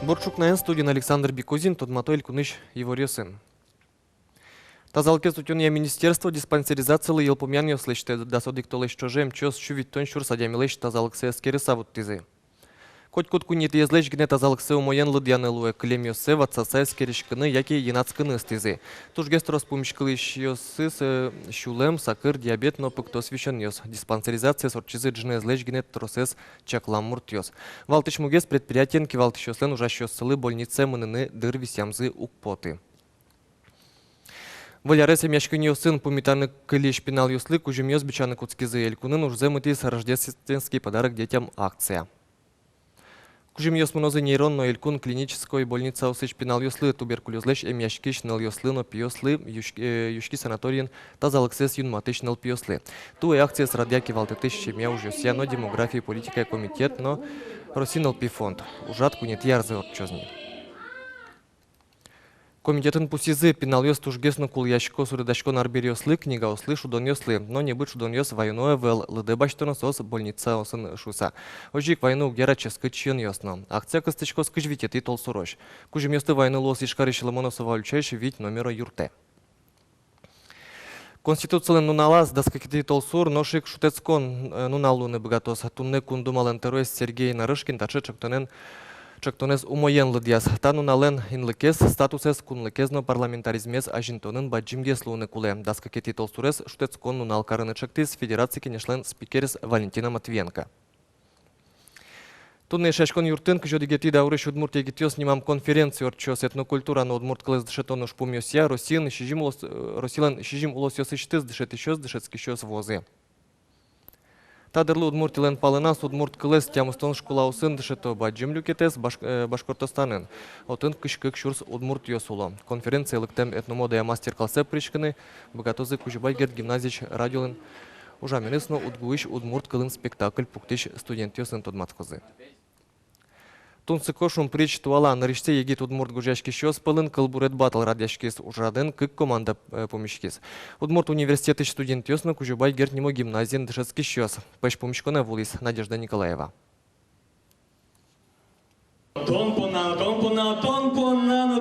Борчукнаен студент Александр Бекузин, Тодматойль Куныш его сын. Тазалке сутюния министерство диспансеризации елпумян ёслышты дасодик толыш чожем чёс чувит тон шур садямилыш тазалыксы эскери савут тизы. Хоть кут кунит езлэш гне тазалыксы умоен лыдьяны луэ клем ёсы ватсаса эскеришкыны яки енацкыны стизы. Туж гестрос пумишкылыш ёсы щулем, сакыр, диабет, но пыкто священ ёс. Диспансеризация сорчизы джны эзлэш гне тросес чаклам мурт ёс. Валтыш мугес предприятиен кивалтыш ёслен ужащ ёсылы больнице мыныны дыр висямзы укпоты. Валяресе мяшкиньо сын пумитаны кылиш пенал юслы, кужим ёс бичаны куцкизы элькунын ужземытис рождественский подарок детям акция. Кужим ёс монозы нейронно элькун клинической больница усыч пенал юслы, туберкулезлеш эмяшкиш нал юслы, но пиослы, юшки санаториен тазалыксес юнматыш нал пиослы. Туэ акция с радяки валтытыш чемя уж ёсья, но демографии политика комитет, но росинал пифонд. Ужат кунет ярзы отчозни. Комитетын пусизы пенал ёс тужгесно кул яшко сурыдашко нарбер ёслы, книга ослы, шудон ёслы, но не быть шудон ёс воюное вел, лыды баштоно сос больница осын шуса. Ожик войну гера ческы чьен ёсно. Акция костычко скыжвитет и тол сурош. Кужим ёсты войны лос ишкарыш ломоносова ульчайш вить номера юрте. Конституциялен нуналаз даскакити толсур ношик шутецкон нуналуны богатос. Тунне кундумален террорист Сергей Нарышкин таче чактонез умоен лыдьяс. Тану нален инлыкез статусез кунлыкезно парламентаризмез ажинтонын баджимгес луны куле. Даскакити толсурез шутецкон нунал карыны чактиз федерации кенешлен спикерис Валентина Матвиенко. Тунне шашкон юртын кжодигети даурыш удмурт егитёс нимам конференцию орчос этнокультура но удмурт кылыз дышетон ушпумёсья Росилан шижим улосёс иштыз дышет ещёс дышетский щёс возы. Тадырлы удмуртилен палынас удмурт кылыз тямыстон школа усын дышето баджим люкетес Башкортостанын. Отын кышкык шурс удмурт ёсуло. Конференция лыктем этномодая мастер-классе пришканы богатозы Кужебайгерт гимназич радиолын ужаменысно удгуиш удмурт кылын спектакль пуктиш студент ёсын тодматқызы. Тунсыко шум прич туала нариште егит удмурт гужашки щёс пылын кылбурет батл радяшкис ужрадын кык команда помишкис. Удмурт университеты студент ёсны Кужебайгерт нимо гимназиен дышецки щёс. Пэш помишкона вулис Надежда Николаева. Тон понано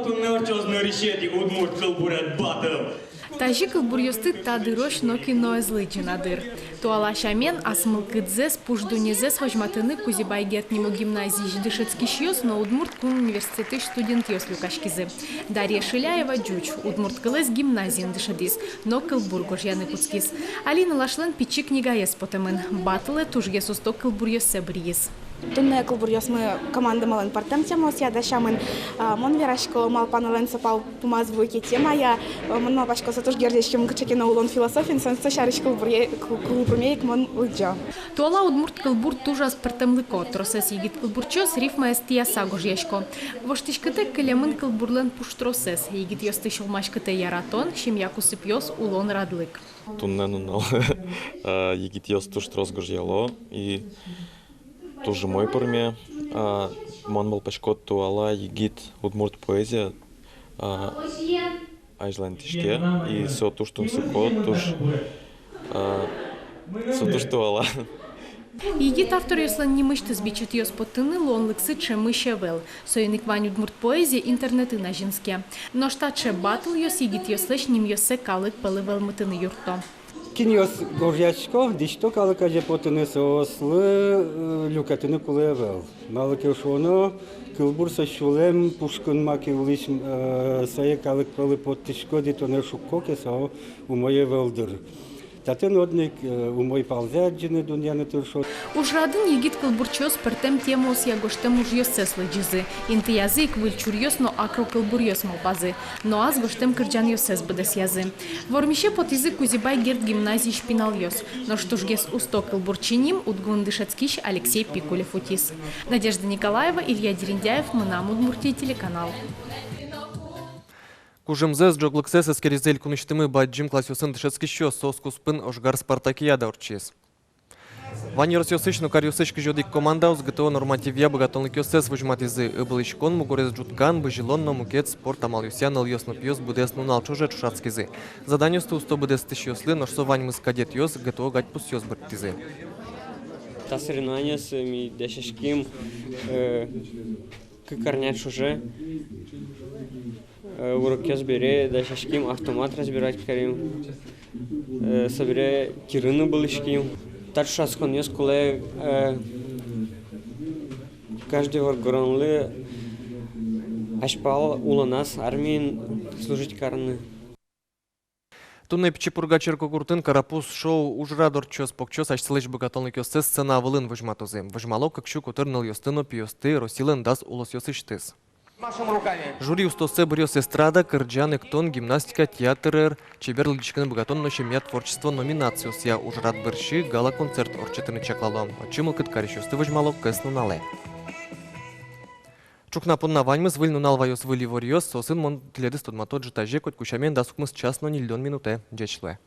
туннерчоз наришети удмурт кылбурет батл. Тажи кылбурьёсты тадырош ноки ноэзлычы надыр. Туалашамен асмылкыдзес пуждунезес хожматыны Кузебайгерт нимо гимназии дышецки щёс, но удмурт кун университеты студент ёс люкашкизы. Дарья Шиляева джуч, удмурт кылез гимназиен дышадис, но кылбургош яны куцкис. Алина Лашлен пичи книга ес потемын. Батлы тужгес усток кылбурьёсе бриес. Тунне кылбурьёс мы команда малын партем темос я дашамын мон верашко мал панелен сапал пумазвуйки тема я мон мапашко сатуш гердешким кычекена улон философин сон шарыш кылбурмейк мон уджа. Туала удмурт кылбур тужас партемлыко тросес егит кылбурчос рифма эстия сагож яшко. Воштишкыте кылемын кылбурлен пуштросес егит ёсты шулмашкыте яратон шим якусып ёс улон радлык. Тунне нунал егит ёс туш тросгож яло и тоже мой порме, мон был пешкот туала егит удмурт поэзия, айжлантишке и со туш тунсыко туш туала. Егит автор ёслан немышты сбичат ёс потыны лонлыксы че мышевел. Союник вань удмурт поэзия интернеты на женске. Но штатше батл ёс егит ёслэш ним ёсе калык пылывел мытыны юрто. Киньос горячко, дичто калыка же потыны сослы люкатыны кулевел. Малыки шоно кылбур сащулем пушкын маки улиш сае калык пылы поттишко дитоне шукко кесо умое велдыр. Татын одник умой палзят жины дуньяны туршот. Ужрадын егит кылбурчос пертем темос ягоштем уж ёс сеслы джизы. Инты язык выльчур ёс, но акро кылбур ёс малпазы. Но аз гоштем кырджан ёс сес быдес язы. Вормище под язык Кузебайгерт гимназии шпинал ёс. Но что ж гес усто кылбурчиним удгун дышецкиш Алексей Пикулев утис. Надежда Николаева, Илья Дерендяев, Мынам Удмуртия, телеканал. Кужымзез джоглыксес эскеризель куныштымы баджим классёсын дышецки щёс соскуспын ожгар спартакиада орчиз. Ванирос ёсыч карюсыч жодик команда узгто нормативия богатонлык ёсес выжматизы ыбылышкон мугорез джуткан быжилон но мукет спорт амал юсянал ёс пьёс будес нунал чуже чушацкизы. Заданию сто будес тысяч ёслы, но что вань мыс кадет ёс гто гать пус ёс быртизы. Та соревнования с ми дешешким кыкарнять уже. Урок разбере, да шашким автомат разбирать карим. Собере кирыны былышким. Так шаскон есть коллег. Каждый горгоранлы ашпал ула нас армиин служить карны. Тунне Пчепурга Черко Куртын Карапуз шоу ужрадор чос покчос ачсылыш богатолник ёсты сцена вылын выжматозы. Выжмало какшу кутырныл ёстыно пиёсты росилын дас улос ёсыштыз. Жюри устосы брёс эстрада, кырджан, эктон, гимнастика, театр, чебер личканы богатонно щемья творчество номинацию сия ужрад бырши, гала-концерт орчетыны чаклалом. Очимыл кыткарищ ёсты выжмало кэсну нале. Чукна понна ваньмыз выльну налвайос выли ворьёс, сосын мон тледы стодматот житаже, коть кушамен дасукмыз час, но нильдон минуте, дечле.